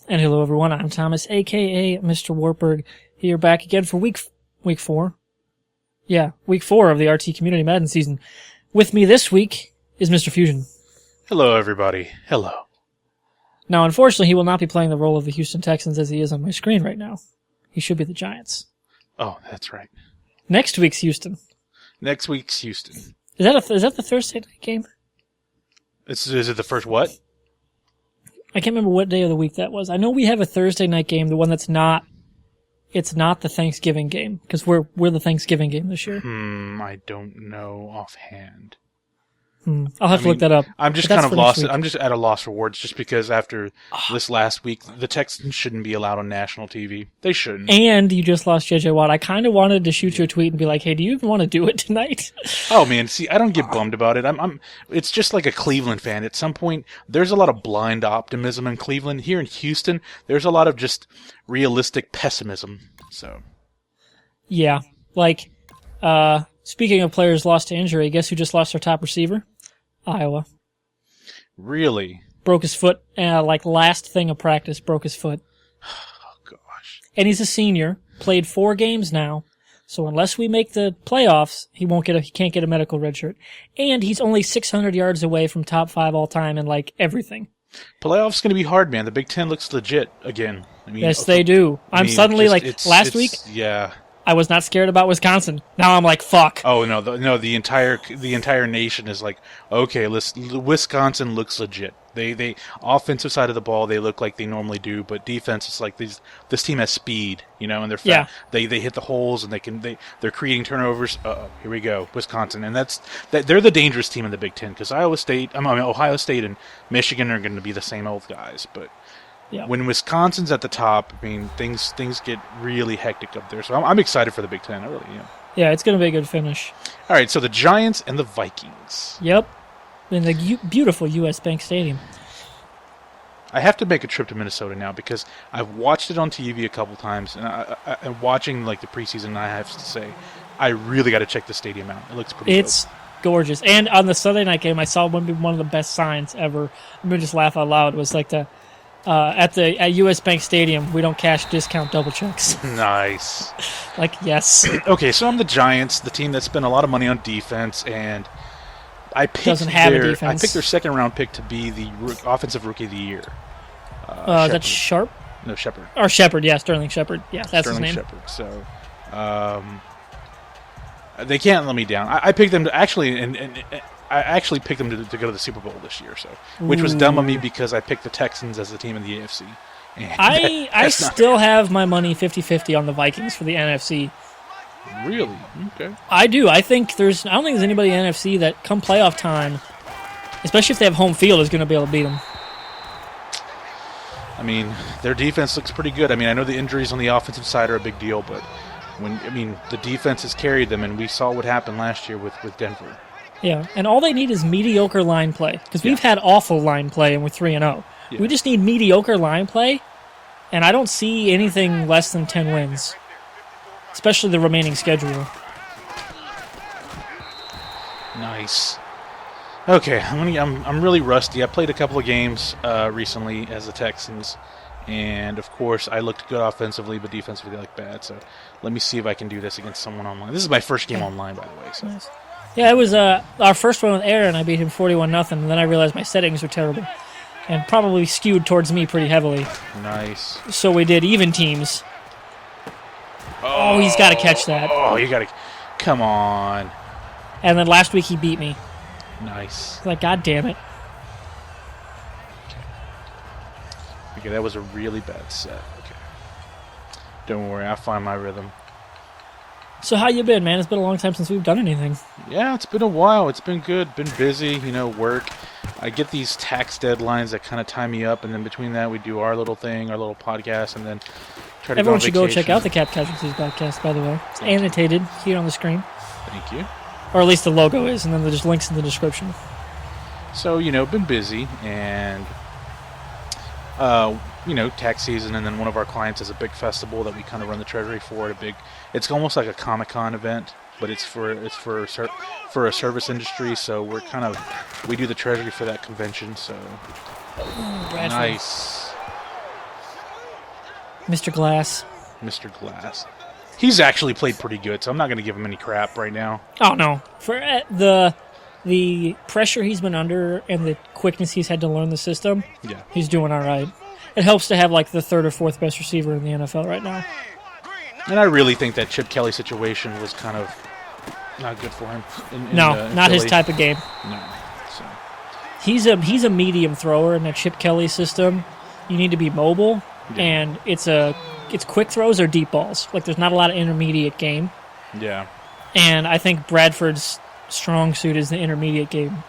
And hello, everyone. I'm Thomas, a.k.a. MrWartburg, here back again for week 4. Yeah, week 4 of the RT Community Madden season. With me this week is MrFusion. Hello, everybody. Hello. Now, unfortunately, he will not be playing the role of the Houston Texans as he is on my screen right now. He should be the Giants. Oh, that's right. Next week's Houston. Next week's Houston. Is that the Thursday night game? Is it the first what? I can't remember what day of the week that was. I know we have a Thursday night game, the one that's not. It's not the Thanksgiving game because we're the Thanksgiving game this year. I don't know offhand. I'll have to look that up. I'm just kind of lost. I'm just at a loss for words just because after this last week, the Texans shouldn't be allowed on national TV. They shouldn't. And you just lost J.J. Watt. I kind of wanted to shoot you a tweet and be like, "Hey, do you even want to do it tonight?" Oh man, see, I don't get bummed about it. It's just like a Cleveland fan. At some point, there's a lot of blind optimism in Cleveland. Here in Houston, there's a lot of just realistic pessimism. So, yeah, like speaking of players lost to injury, guess who just lost their top receiver? Iowa. Really? Broke his foot, like last thing of practice, broke his foot. Oh, gosh. And he's a senior, played 4 games now, so unless we make the playoffs, he can't get a medical red shirt. And he's only 600 yards away from top 5 all time and like everything. Playoffs going to be hard, man. The Big Ten looks legit again. Yes, they do. Last week. Yeah. I was not scared about Wisconsin. Now I'm like, fuck. Oh no, the entire nation is like, okay, Wisconsin looks legit. They offensive side of the ball, they look like they normally do, but defense is like this team has speed, and they're fast. Yeah. They hit the holes and they're creating turnovers. Here we go, Wisconsin, and they're the dangerous team in the Big Ten because Ohio State and Michigan are going to be the same old guys, but. Yeah. When Wisconsin's at the top, I mean, things get really hectic up there. So I'm excited for the Big Ten. I really am. Yeah, it's going to be a good finish. All right, so the Giants and the Vikings. Yep. In the beautiful U.S. Bank Stadium. I have to make a trip to Minnesota now because I've watched it on TV a couple times, and watching like the preseason, I have to say, I really got to check the stadium out. It looks pretty dope. Gorgeous. And on the Sunday night game, I saw one of the best signs ever. I'm going to just laugh out loud. It was like at U.S. Bank Stadium, we don't cash discount double checks. Nice. Like, yes. Okay, so I'm the Giants, the team that spent a lot of money on defense, and I picked their second-round pick to be the offensive rookie of the year. Is that Sharp? No, Shepard. Or Shepard, yeah, Sterling Shepard. Yeah, that's his name. Sterling Shepard. So, they can't let me down. I picked them to actually, and I actually picked them to go to the Super Bowl this year, which was dumb of me because I picked the Texans as the team in the AFC. I still have my money 50-50 on the Vikings for the NFC. Really? Okay. I do. I don't think there's anybody in the NFC that come playoff time, especially if they have home field, is going to be able to beat them. I mean, their defense looks pretty good. I mean, I know the injuries on the offensive side are a big deal, but the defense has carried them, and we saw what happened last year with Denver. Yeah, and all they need is mediocre line play, because we've had awful line play, and we're 3-0. Yeah. We just need mediocre line play, and I don't see anything less than 10 wins, especially the remaining schedule. Nice. Okay, I'm really rusty. I played a couple of games recently as the Texans, and of course I looked good offensively, but defensively I looked bad. So let me see if I can do this against someone online. This is my first game online, by the way. So. Nice. Yeah, it was our first one with Aaron. I beat him 41-0, and then I realized my settings were terrible and probably skewed towards me pretty heavily. Nice. So we did even teams. Oh, he's got to catch that. Oh, you got to. Come on. And then last week he beat me. Nice. Like, God damn it. Okay, that was a really bad set. Okay. Don't worry, I'll find my rhythm. So how you been, man? It's been a long time since we've done anything. Yeah, it's been a while. It's been good. Been busy, work. I get these tax deadlines that kind of tie me up, and then between that we do our little thing, our little podcast, and then try to Everyone should go check out the Cap Casualties podcast, by the way. It's annotated here on the screen. Thank you. Or at least the logo is, and then there's links in the description. So, been busy, and tax season, and then one of our clients has a big festival that we kind of run the treasury for. It's almost like a Comic-Con event, but it's for a service industry. So we do the treasury for that convention. So Bradford. nice. Mr. Glass. Mr. Glass. He's actually played pretty good, so I'm not going to give him any crap right now. Oh, no. For the pressure he's been under and the quickness he's had to learn the system, he's doing all right. It helps to have like the third or fourth best receiver in the NFL right now. And I really think that Chip Kelly situation was kind of not good for him. In not Philly. his type of game. No. So. He's a medium thrower in a Chip Kelly system. You need to be mobile, and it's quick throws or deep balls. Like there's not a lot of intermediate game. Yeah. And I think Bradford's strong suit is the intermediate game.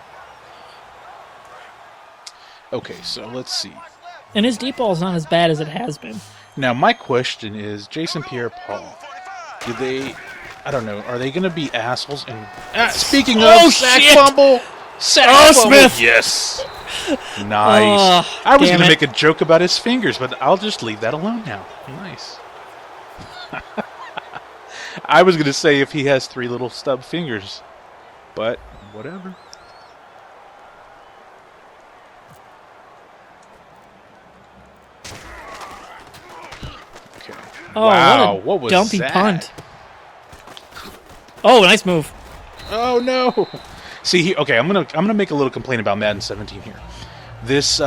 Okay, so let's see. And his deep ball is not as bad as it has been. Now, my question is, Jason Pierre-Paul, I don't know, are they going to be assholes? And speaking of sack fumble, Smith! Yes. Nice. Oh, I was going to make a joke about his fingers, but I'll just leave that alone now. Nice. I was going to say if he has 3 little stub fingers, but whatever. Oh, wow, what was dumpy that? punt. Oh, nice move. Oh no. See, okay, I'm gonna make a little complaint about Madden 17 here. This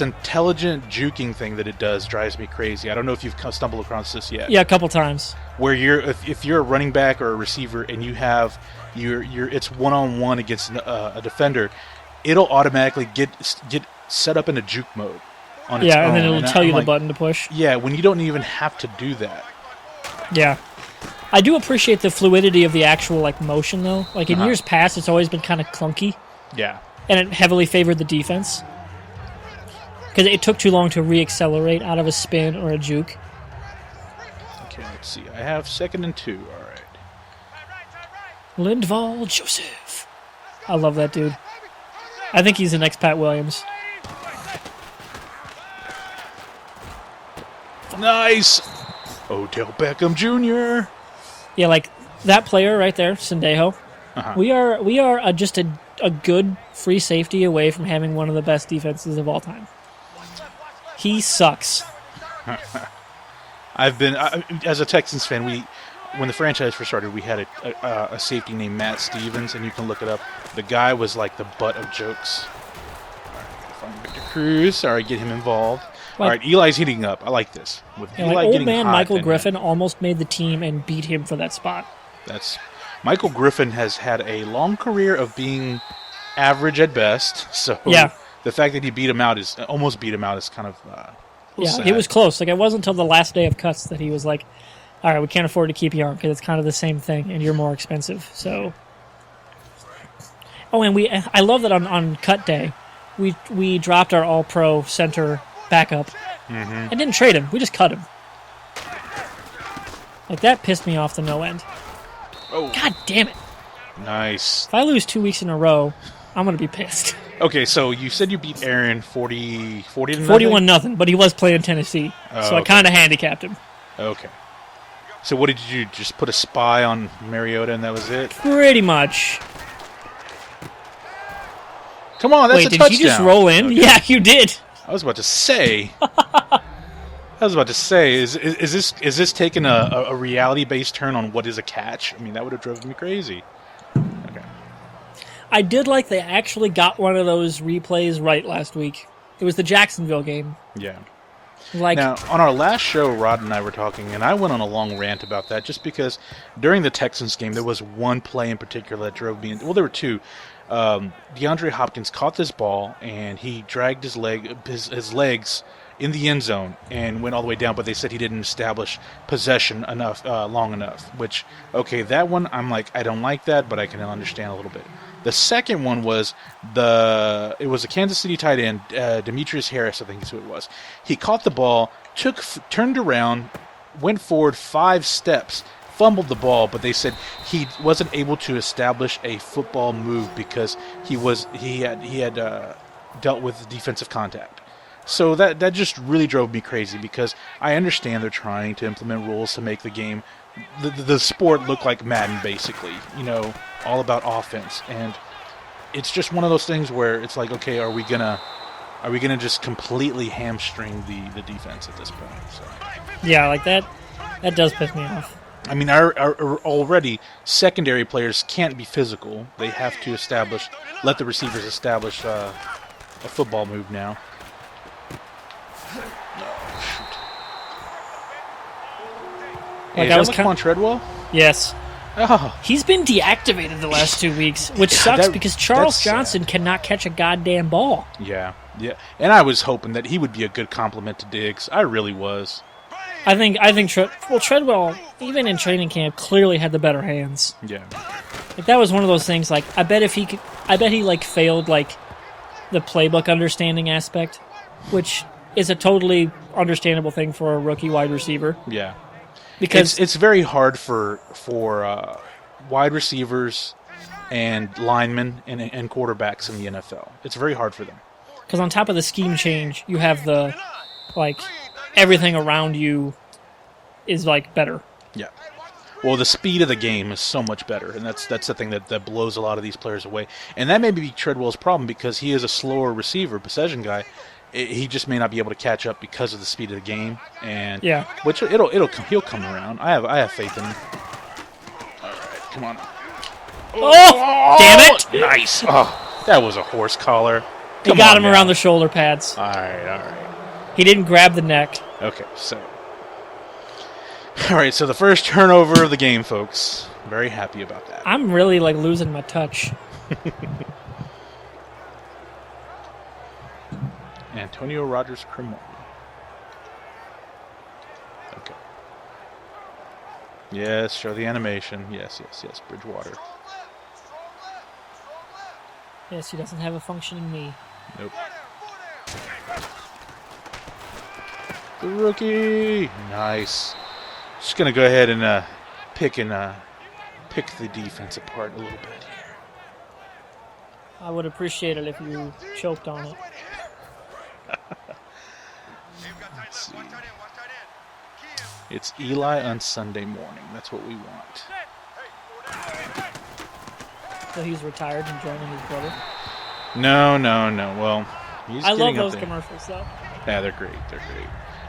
intelligent juking thing that it does drives me crazy. I don't know if you've stumbled across this yet. Yeah, a couple times. Where if you're a running back or a receiver and you have it's one-on-one against a defender, it'll automatically get set up in a juke mode. On its own. And then it'll tell you the button to push. Yeah, when you don't even have to do that. Yeah. I do appreciate the fluidity of the actual motion, though. Like, in years past, it's always been kind of clunky. Yeah. And it heavily favored the defense. Because it took too long to re-accelerate out of a spin or a juke. Okay, let's see. I have 2nd and 2. All right. Lindval Joseph. I love that dude. I think he's the next Pat Williams. Nice! Odell Beckham Jr. Yeah, like that player right there, Sendejo. We are just a good free safety away from having one of the best defenses of all time. He sucks. As a Texans fan, when the franchise first started, we had a safety named Matt Stevens, and you can look it up. The guy was like the butt of jokes. All right, find Victor Cruz. Sorry, get him involved. All right, Eli's heating up. I like this. With Eli old getting man hot, Michael Griffin almost made the team and beat him for that spot. Michael Griffin has had a long career of being average at best. So the fact that he almost beat him out is kind of sad. It was close. Like it wasn't until the last day of cuts that he was like, "All right, we can't afford to keep you on because it's kind of the same thing, and you're more expensive." So, and I love that on cut day, we dropped our All-Pro center backup and didn't trade him. We just cut him. Like that pissed me off to no end. Oh. God damn it. Nice. If I lose 2 weeks in a row, I'm going to be pissed. Okay, so you said you beat Aaron 40 to 41-0, but he was playing Tennessee. So I kind of handicapped him. Okay. So what did you do? Just put a spy on Mariota and that was it? Pretty much. Come on, that's a touchdown. Did you just roll in? Okay. Yeah, you did. I was about to say. Is this taking a reality-based turn on what is a catch? I mean, that would have driven me crazy. Okay. I did like they actually got one of those replays right last week. It was the Jacksonville game. Yeah. Now, on our last show, Rod and I were talking, and I went on a long rant about that just because during the Texans game, there was one play in particular that drove me. Well, there were two. DeAndre Hopkins caught this ball, and he dragged his legs in the end zone and went all the way down, but they said he didn't establish possession long enough, which, okay, that one, I'm like, I don't like that, but I can understand a little bit. The second one was it was a Kansas City tight end, Demetrius Harris, I think is who it was. He caught the ball, turned around, went forward 5 steps, fumbled the ball, but they said he wasn't able to establish a football move because he had dealt with defensive contact. So that just really drove me crazy because I understand they're trying to implement rules to make the game, the sport look like Madden, basically, all about offense. And it's just one of those things where it's like, okay, are we gonna Are we going to just completely hamstring the defense at this point? So. Yeah, like that does piss me off. I mean, our already secondary players can't be physical. They have to let the receivers establish a football move now. Hey, is that Laquan Treadwell? Yes. Oh. He's been deactivated the last 2 weeks, which sucks because Charles Johnson cannot catch a goddamn ball. Yeah. And I was hoping that he would be a good complement to Diggs. I really was. I think Treadwell, even in training camp, clearly had the better hands. Yeah. Like that was one of those things. Like I bet he failed like the playbook understanding aspect, which is a totally understandable thing for a rookie wide receiver. Yeah. Because it's very hard for wide receivers and linemen and quarterbacks in the NFL. It's very hard for them. Because on top of the scheme change, you have the everything around you is better. Yeah. Well, the speed of the game is so much better, and that's the thing that blows a lot of these players away. And that may be Treadwell's problem because he is a slower receiver, possession guy. He just may not be able to catch up because of the speed of the game, and which he'll come around. I have faith in him. All right, come on. Oh, damn it! Nice. Oh, that was a horse collar. He got him around the shoulder pads. All right. He didn't grab the neck. Okay, so. All right, so the first turnover of the game, folks. Very happy about that. I'm really losing my touch. Antonio Rogers Cremona. Okay. Yes, show the animation. Yes, Bridgewater. Yes, he doesn't have a functioning knee. Nope. The rookie. Nice. Just going to go ahead and pick the defense apart a little bit here. I would appreciate it if you choked on it. Let's see. It's Eli on Sunday morning. That's what we want. So he's retired and joining his brother? No. Well, he's I love getting up those there. commercials, though. Yeah, they're great.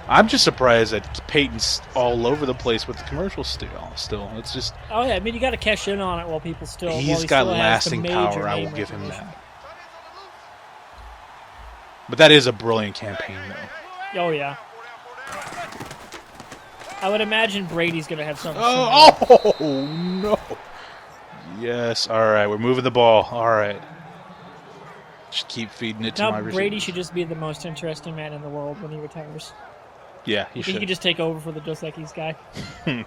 I'm just surprised that Peyton's all over the place with the commercials still. It's just... Oh, yeah. I mean, you got to cash in on it while people still... He's got lasting power. I will give him that. But that is a brilliant campaign, though. Oh, yeah. I would imagine Brady's going to have something. Oh, no. Yes. All right. We're moving the ball. All right. Just keep feeding it to my receivers. Brady should just be the most interesting man in the world when he retires. Yeah, he should. He could just take over for the Dos Equis guy. Let's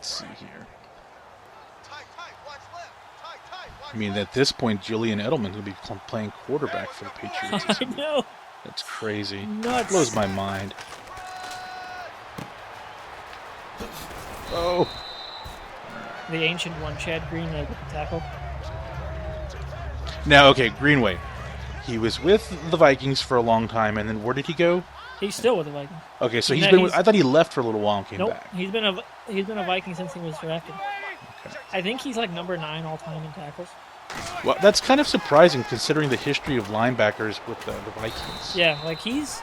see here. I mean, at this point, Julian Edelman will be playing quarterback for the Patriots. I know. That's crazy. Nuts. It blows my mind. Oh. The ancient one, Chad Greenway with the tackle. Now, okay, Greenway. He was with the Vikings for a long time, and then where did he go? He's still with the Vikings. Okay, so I thought he left for a little while and came back. He's been a Viking since he was drafted. Okay. I think he's number 9 all time in tackles. Well, that's kind of surprising considering the history of linebackers with the Vikings. Yeah, he's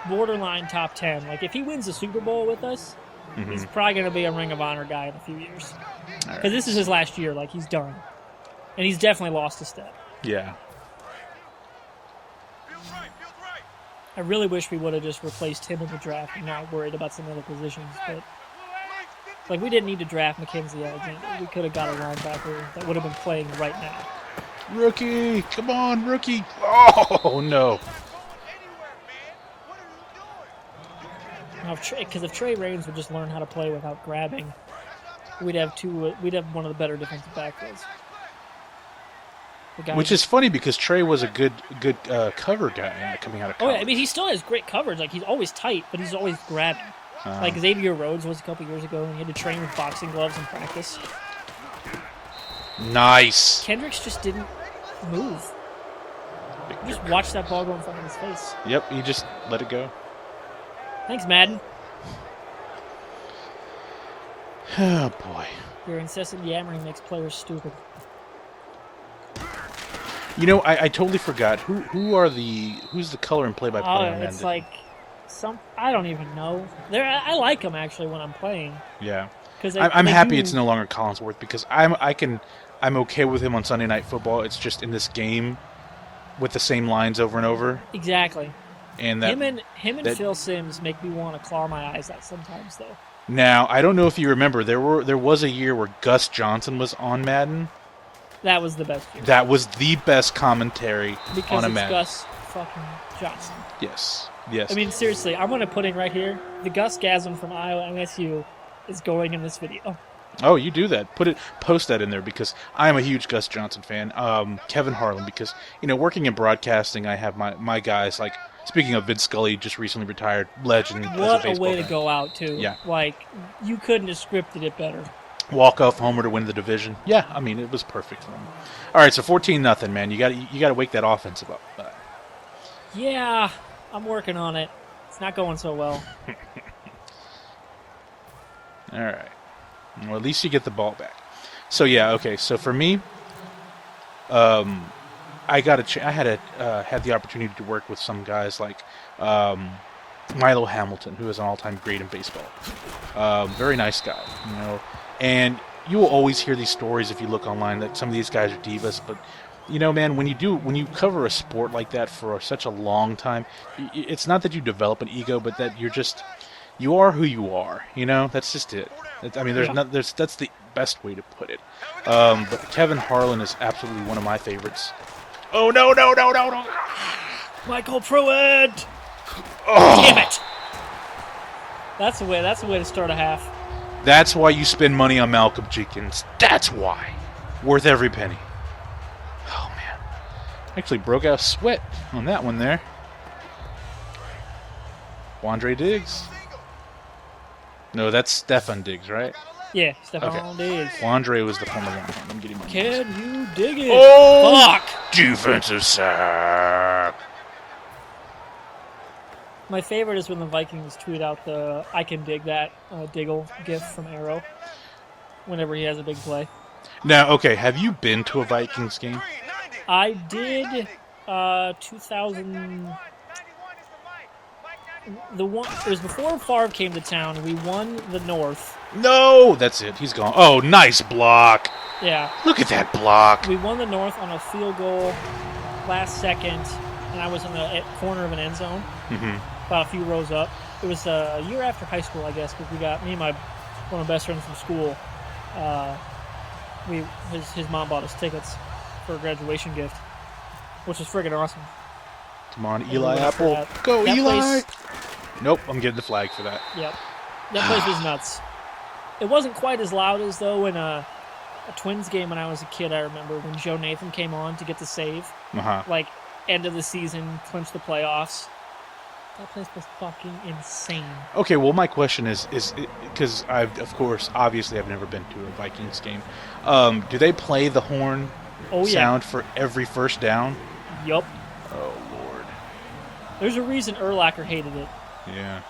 borderline top 10. If he wins the Super Bowl with us, he's probably going to be a Ring of Honor guy in a few years. Because this is his last year. He's done. And he's definitely lost a step. Yeah. I really wish we would have just replaced him in the draft and not worried about some other positions. But we didn't need to draft Mackenzie Alexander. We could have got a linebacker that would have been playing right now. Rookie! Come on, rookie! Oh, no. Because if Trey Raines would just learn how to play without grabbing, we'd have one of the better defensive backfields. Which is funny because Trey was a good cover guy coming out of college. Oh, yeah. I mean, he still has great coverage. He's always tight, but he's always grabbing. Xavier Rhodes was a couple years ago, and he had to train with boxing gloves in practice. Nice. Kendricks just didn't move. He just watched that ball go in front of his face. Yep, he just let it go. Thanks, Madden. Oh, boy. Your incessant yammering makes players stupid. You know, I totally forgot. Who's the color and play-by-play on Madden? It's like I don't even know. I like them actually when I'm playing. Yeah. Because I'm happy it's no longer Collinsworth because I'm okay with him on Sunday Night Football. It's just in this game with the same lines over and over. Exactly. And him and Phil Simms make me want to claw my eyes out sometimes, though. Now, I don't know if you remember, there was a year where Gus Johnson was on Madden. That was the best year. That was the best commentary because on a Madden. Gus fucking Johnson. Yes. I mean, seriously, I'm going to put in right here, the Gus Gasm from Iowa MSU is going in this video. Oh, you do that. Post that in there because I am a huge Gus Johnson fan. Kevin Harlan, because working in broadcasting, I have my guys like. Speaking of Vince Scully, just recently retired, legend. What a way to go out too! Yeah, like you couldn't have scripted it better. Walk-off homer to win the division. Yeah, I mean it was perfect for him. All right, so 14-0, man. You got to wake that offensive up. Yeah, I'm working on it. It's not going so well. All right. Well, at least you get the ball back. So yeah, okay. So for me, I had the opportunity to work with some guys like Milo Hamilton, who is an all-time great in baseball. Very nice guy, And you will always hear these stories if you look online that some of these guys are divas, but man, when you cover a sport like that for such a long time, it's not that you develop an ego, but that you are who you are. That's just it. I mean, that's the best way to put it. But Kevin Harlan is absolutely one of my favorites. Oh, no. Michael Pruitt! Oh. Damn it! That's the way to start a half. That's why you spend money on Malcolm Jenkins. That's why. Worth every penny. Oh, man. Actually broke out a sweat on that one there. Wandre Diggs. No, that's Stefan Diggs, right? Yeah, Stefan Diggs. Wandre was the former one. I'm getting my Can you dig it? Oh! Fuck! Defensive sack. My favorite is when the Vikings tweet out the "I can dig that" Diggle gif from Arrow. Whenever he has a big play. Now, okay, have you been to a Vikings game? I did. 2000. It was before Favre came to town. We won the North. No, that's it. He's gone. Oh, nice block. Yeah. Look at that block. We won the North on a field goal last second, and I was in the corner of an end zone, about a few rows up. It was a year after high school, I guess, because we got one of my best friends from school. His mom bought us tickets for a graduation gift, which was friggin' awesome. Come on, Eli Apple. Go, that Eli. Place, nope, I'm getting the flag for that. Yep. That place was nuts. It wasn't quite as loud as, though, in a Twins game when I was a kid, I remember, when Joe Nathan came on to get the save. Like, end of the season, clinch the playoffs. That place was fucking insane. Okay, well, my question is because obviously I've never been to a Vikings game. Do they play the horn sound for every first down? Yup. Oh, Lord. There's a reason Urlacher hated it. Yeah.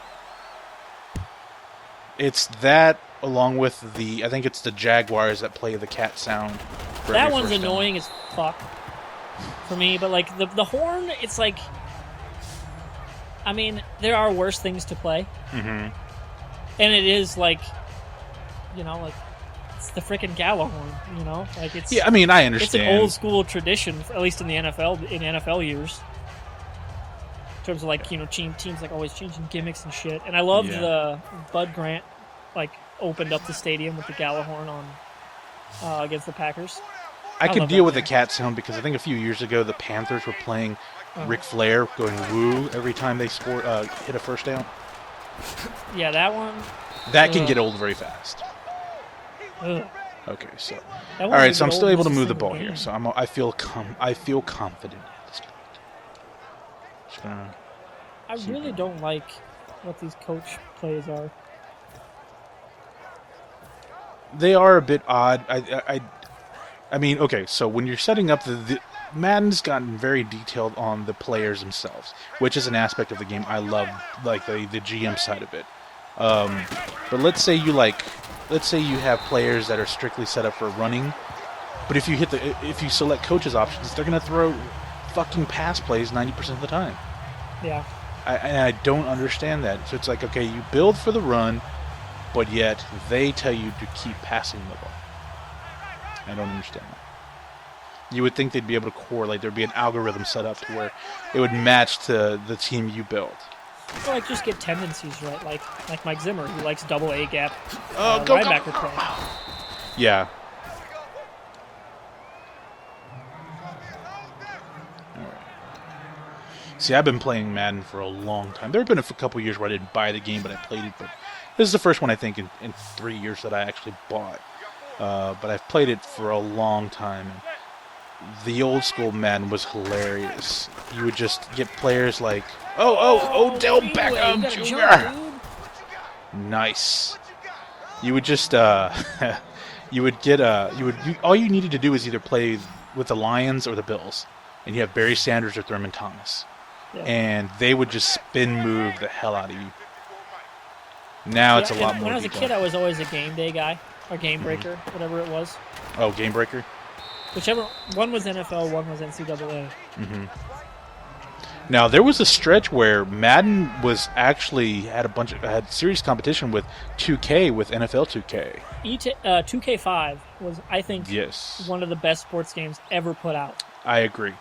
It's that, along with I think it's the Jaguars that play the cat sound. That one's annoying as fuck for me, but like the horn, it's like, I mean, there are worse things to play. And it is like, it's the freaking Gallo horn, like it's. Yeah, I mean, I understand. It's an old school tradition, at least in the NFL, in NFL years. In terms of like, teams like always changing gimmicks and shit. And I loved the Bud Grant, like, opened up the stadium with the Gallo horn on against the Packers. I could deal with the cat sound because I think a few years ago the Panthers were playing Ric Flair going woo every time they hit a first down. Yeah, that one. That can get old very fast. Ugh. Okay, so all right, so I'm still able to move the ball here. So I feel confident at this point. I really don't like what these coach plays are. They are a bit odd. I mean, okay, so when you're setting up the Madden's gotten very detailed on the players themselves, which is an aspect of the game I love, like the GM side of it. But let's say you have players that are strictly set up for running, But if you select coach's options, they're going to throw fucking pass plays 90% of the time. Yeah. And I don't understand that. So it's like, okay, you build for the run, but yet they tell you to keep passing the ball. I don't understand that. You would think they'd be able to correlate. There'd be an algorithm set up to where it would match to the team you built. Well, like, just get tendencies right. Like Mike Zimmer, who likes double A gap Go. linebacker play. Yeah. See, I've been playing Madden for a long time. There have been a couple years where I didn't buy the game, but I played it. But this is the first one, I think, in 3 years that I actually bought. But I've played it for a long time. And the old school Madden was hilarious. You would just get players like, Odell Beckham Jr. Nice. You would just, you would get, all you needed to do is either play with the Lions or the Bills. And you have Barry Sanders or Thurman Thomas. Yeah. And they would just spin move the hell out of you. Now it's a lot more. When I was a kid, I was always a game day guy, or game breaker, whatever it was. Oh, game breaker? Whichever. One was NFL, one was NCAA. Mm-hmm. Now, there was a stretch where Madden was actually had serious competition with 2K, with NFL 2K. 2K5 was, I think, one of the best sports games ever put out. I agree.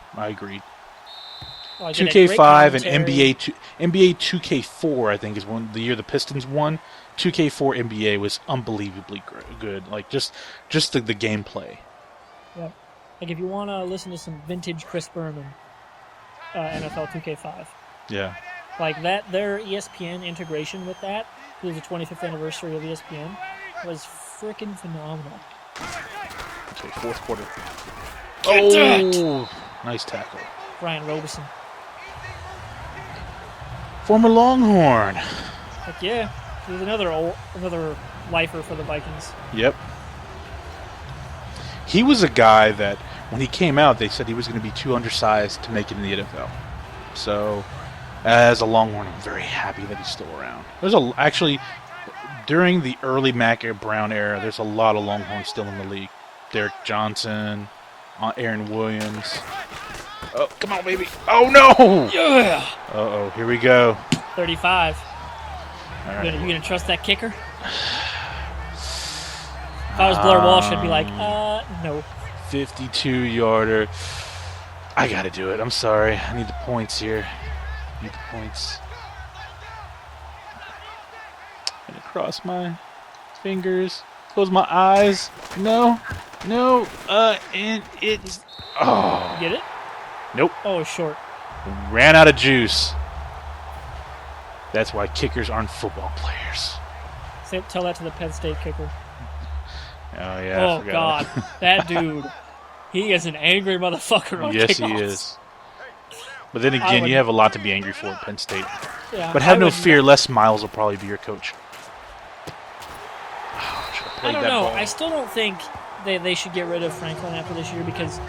2K5 and NBA 2K4, I think, is the year the Pistons won. 2K4 NBA was unbelievably good. Like, just the gameplay. Yeah. Like, if you want to listen to some vintage Chris Berman, NFL 2K5. Yeah. Like, their ESPN integration with that, it was the 25th anniversary of ESPN, was freaking phenomenal. Okay, fourth quarter. Nice tackle. Brian Robeson. Former Longhorn. Heck yeah. He was another lifer for the Vikings. Yep. He was a guy that, when he came out, they said he was going to be too undersized to make it in the NFL. So, as a Longhorn, I'm very happy that he's still around. Actually, during the early Mac Brown era, there's a lot of Longhorns still in the league. Derek Johnson, Aaron Williams. Oh, come on, baby. Oh, no! Yeah! Uh-oh, here we go. 35. All right. You gonna trust that kicker? If I was Blair Walsh, I'd be like, no. 52-yarder. I got to do it. I'm sorry. I need the points here. I need the points. I'm going to cross my fingers. Close my eyes. No. And it's... Oh. Get it? Nope. Oh, it's short. Ran out of juice. That's why kickers aren't football players. Tell that to the Penn State kicker. Oh, yeah. Oh, God. That dude. He is an angry motherfucker on Yes, kickoffs. he is. But then again, you have a lot to be angry for at Penn State. Yeah, but have no fear, Les Miles will probably be your coach. I don't know. I still don't think they should get rid of Franklin after this year, because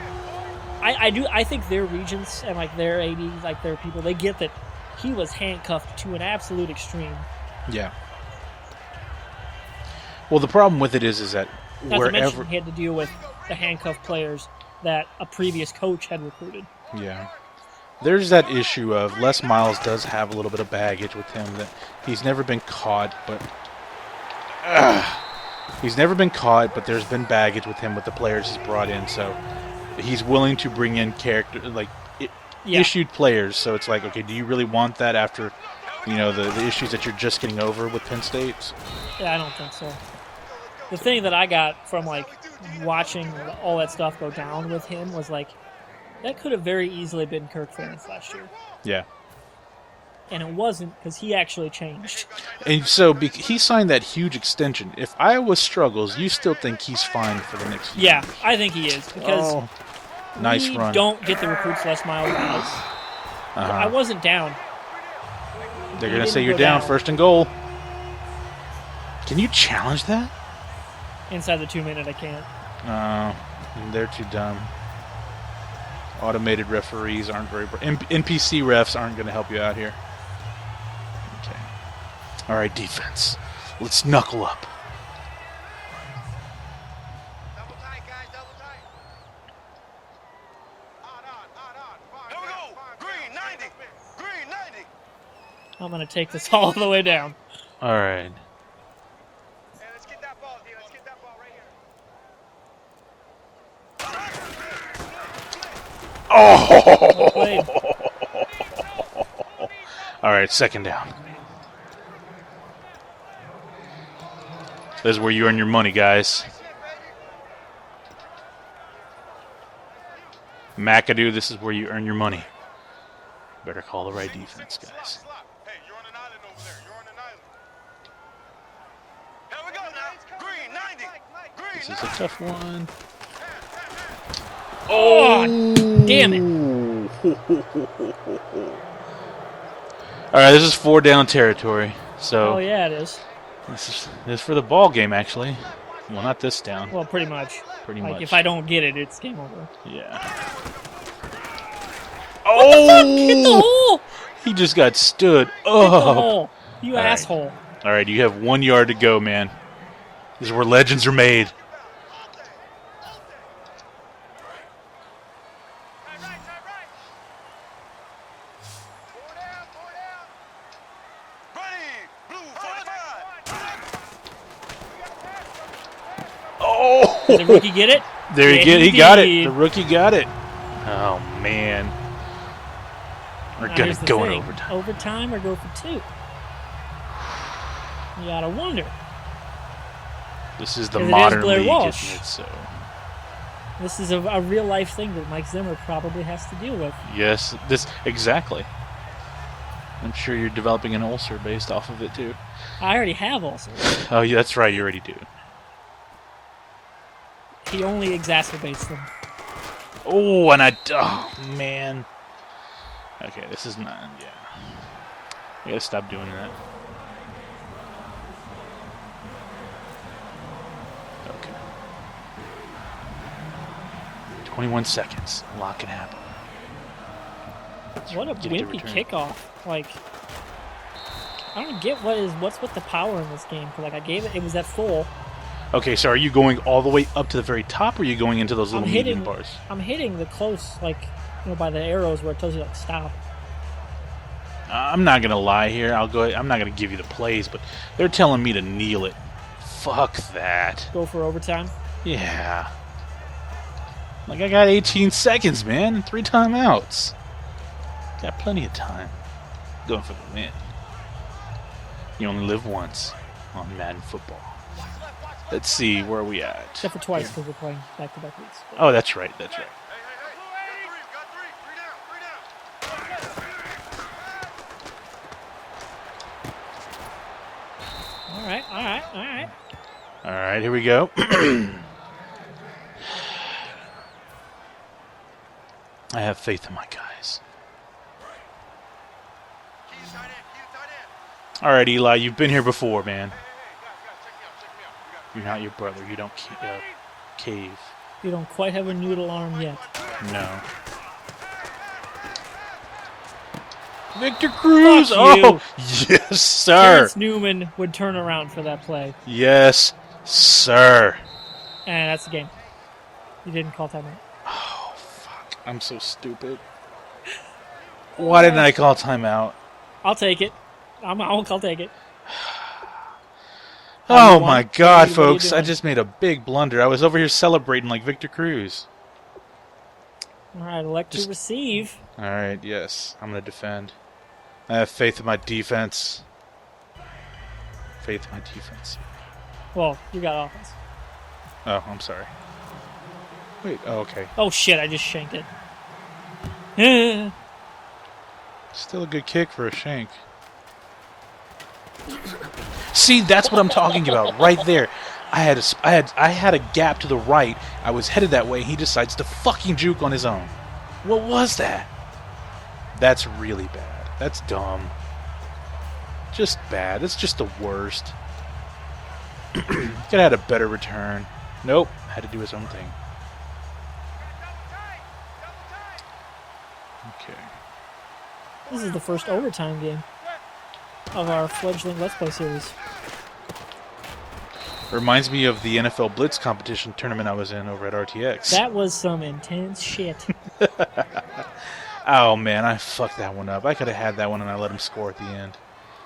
I think their regents and like their AD, like their people, they get that he was handcuffed to an absolute extreme. Yeah. Well, the problem with it is that not to mention he had to deal with the handcuffed players that a previous coach had recruited. Yeah. There's that issue of Les Miles does have a little bit of baggage with him, that he's never been caught, but there's been baggage with him with the players he's brought in, so he's willing to bring in issued players. So it's like, okay, do you really want that after, the issues that you're just getting over with Penn State? Yeah, I don't think so. The thing that I got from watching all that stuff go down with him was that could have very easily been Kirk Ferentz last year. Yeah. And it wasn't, because he actually changed. And so he signed that huge extension. If Iowa struggles, you still think he's fine for the next year? Yeah, I think he is, because nice we run. Don't get the recruits Les Miles does. I wasn't down. They're going to say you're down, first and goal. Can you challenge that? Inside the 2-minute, I can't. They're too dumb. Automated referees aren't very... NPC refs aren't going to help you out here. Okay. All right, defense. Let's knuckle up. I'm going to take this all the way down. All right. Hey, let's get that ball, D. Let's get that ball right here. Oh! Played. All right, second down. This is where you earn your money, guys. McAdoo, this is where you earn your money. Better call the right defense, guys. Hey, you're on an island over there. You're on an island. Here we go now. Green, 90. Green, This is a tough one. Oh, damn it. All right, this is 4-down territory. So Oh, yeah, it is. this is for the ball game, actually. Well, not this down. Well, pretty much. Pretty Like, much. if I don't get it, it's game over. Yeah. What the fuck? Hit the hole! He just got stood Hit the up. hole. You All right. asshole. All right, you have 1 yard to go, man. This is where legends are made. Oh! Did the rookie get it? There Yeah, you get. he He got it. did. The rookie got it. Oh man. We're Now, gonna here's the go in thing. overtime. Overtime or go for 2? You gotta wonder. This is the 'Cause it is modern Blair league, Walsh. isn't it? So This is a real life thing that Mike Zimmer probably has to deal with. yes, this exactly. I'm sure you're developing an ulcer based off of it too. I already have ulcers. Oh, yeah, that's right. You already do. He only exacerbates them. Oh, and oh man. Okay, this is not. Yeah, I gotta stop doing that. Okay. 21 seconds. A lot can happen. What a Get it to wimpy return. kickoff. Like, I don't get what's with the power in this game. 'Cause, like, I gave it was at full. Okay, so are you going all the way up to the very top, or are you going into those little medium bars? I'm hitting the close, like, by the arrows where it tells you like stop. I'm not gonna lie here. I'm not gonna give you the plays, but they're telling me to kneel it. Fuck that. Go for overtime. Yeah. Like I got 18 seconds, man. 3 timeouts. Got plenty of time. Going for the win. You only live once on Madden football. Let's see, where are we at? Except for twice because we're playing back-to-back weeks. Oh, that's right. That's right. Got three. All right. All right, here we go. I have faith in my guys. All right, Eli, you've been here before, man. You're not your brother. You don't cave. You don't quite have a noodle arm yet. No. Victor Cruz! Fuck Oh, you. yes, sir. Terrence Newman would turn around for that play. Yes, sir. And that's the game. You didn't call timeout. Oh, fuck. I'm so stupid. Why didn't I call timeout? I'll take it. I'll take it. Oh, won. my God, What are you folks. I doing? just made a big blunder. I was over here celebrating like Victor Cruz. All right, elect to receive. All right, yes. I'm going to defend. I have faith in my defense. Faith in my defense. Well, you got offense. Oh, I'm sorry. Wait, oh, okay. Oh, shit, I just shanked it. Eh. Still a good kick for a shank. See, that's what I'm talking about right there. I had a gap to the right. I was headed that way. He decides to fucking juke on his own. What was that? That's really bad. That's dumb. Just bad. It's just the worst. Could have had a better return. Nope. Had to do his own thing. Okay. This is the first overtime game of our fledgling Let's Play series. Reminds me of the NFL Blitz competition tournament I was in over at RTX. That was some intense shit. Oh, man, I fucked that one up. I could have had that one and I let him score at the end.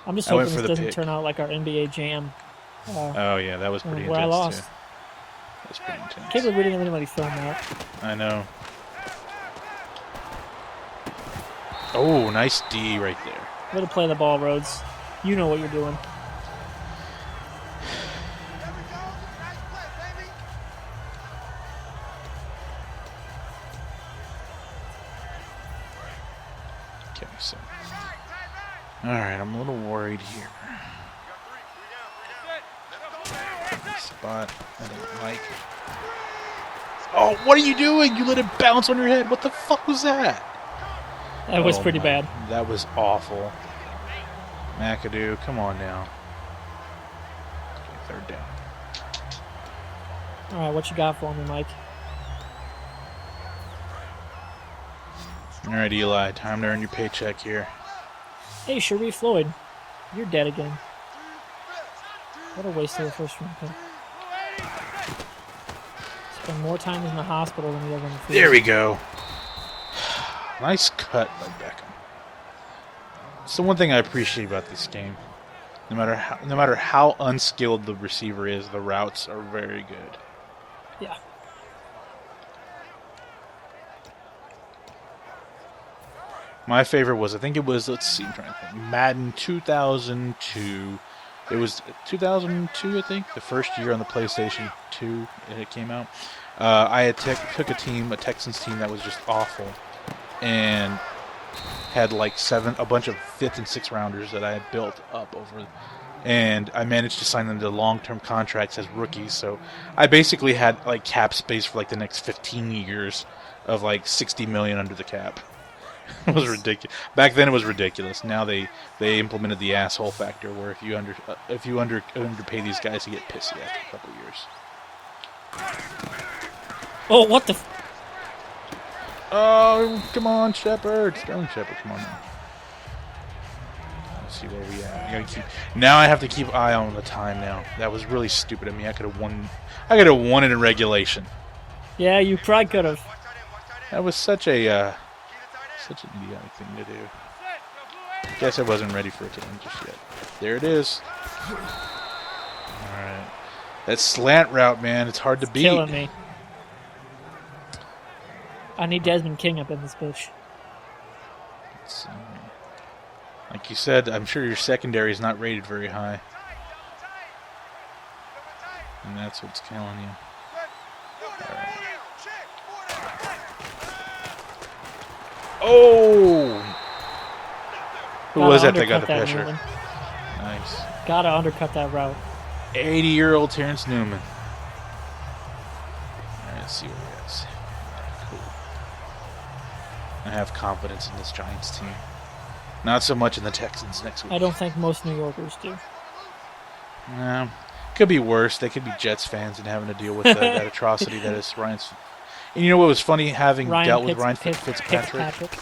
I'm just I went hoping for this the doesn't pick. turn out like our NBA Jam. Oh yeah, that was pretty Where I intense lost. too. That was pretty Can't intense. believe we didn't have anybody film that. I know. Oh, nice D right there. Way to play the ball, Rhodes. You know what you're doing. There we go. Nice play, baby. Okay, so. Alright, I'm a little worried here. Spot I don't like. Oh, what are you doing? You let it bounce on your head. What the fuck was that? That was Oh pretty my- bad. That was awful. McAdoo, come on now. Okay, third down. All right, what you got for me, Mike? All right, Eli, time to earn your paycheck here. Hey, Sharif Floyd. You're dead again. What a waste of a first round pick. Spend more time in the hospital than he does on the field. There we go. Nice cut by Beckham. It's the one thing I appreciate about this game. No matter how unskilled the receiver is, the routes are very good. Yeah. My favorite was, I think it was, let's see, I'm trying to think, Madden 2002. It was 2002, I think, the first year on the PlayStation 2 it came out. I had took a Texans team that was just awful, and had like a bunch of 5th and 6th rounders that I had built up over, and I managed to sign them to long-term contracts as rookies. So I basically had like cap space for like the next 15 years of like 60 million under the cap. It was ridiculous. Back then it was ridiculous. Now they implemented the asshole factor, where if you underpay these guys, you get pissy after a couple years. Oh, what the? Oh, come on, Shepard. Sterling Shepard, come on now. Let's see where we at. Now I have to keep eye on the time now. That was really stupid of me. I could have won. I could have won it in regulation. Yeah, you probably could have. That was such an idiotic thing to do. Guess I wasn't ready for it to end just yet. There it is. All right. That slant route, man, it's hard to beat. Killing me. I need Desmond King up in this bitch. Let's see. Like you said, I'm sure your secondary is not rated very high. And that's what's killing you. Right. Oh! Who was that got the pressure? Newman. Nice. Gotta undercut that route. 80-year-old Terrence Newman. All right, let's see what we got. Cool. I have confidence in this Giants team. Not so much in the Texans next week. I don't think most New Yorkers do. No. Could be worse. They could be Jets fans and having to deal with that atrocity that is Ryan's. And you know what was funny? Having dealt with Ryan Fitzpatrick.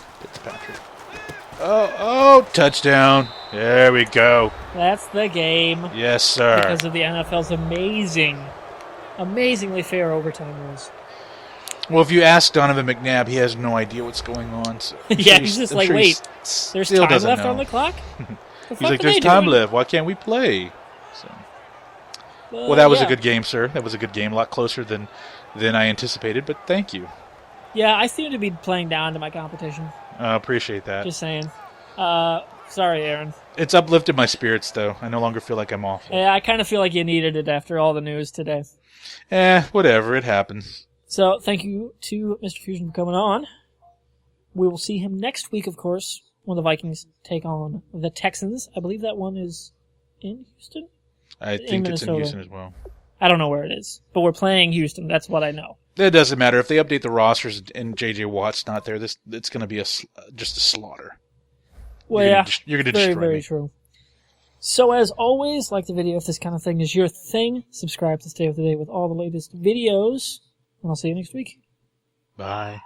Oh, touchdown. There we go. That's the game. Yes, sir. Because of the NFL's amazingly fair overtime rules. Well, if you ask Donovan McNabb, he has no idea what's going on. So Yeah, he's just like, wait, there's time left on the clock? He's like, there's time left. Why can't we play? So. Well, that was a good game, sir. That was a good game. A lot closer than I anticipated, but thank you. Yeah, I seem to be playing down to my competition. Appreciate that. Just saying. Sorry, Aaron. It's uplifted my spirits, though. I no longer feel like I'm awful. Yeah, I kind of feel like you needed it after all the news today. Whatever. It happens. So, thank you to Mr. Fusion for coming on. We will see him next week, of course, when the Vikings take on the Texans. I believe that one is in Houston? I think it's in Minnesota. Houston as well. I don't know where it is, but we're playing Houston. That's what I know. It doesn't matter. If they update the rosters and J.J. Watt's not there, it's going to be just a slaughter. Well, you're going to very, destroy very me. true. So, as always, like the video if this kind of thing is your thing. Subscribe to stay up to date with all the latest videos. And I'll see you next week. Bye.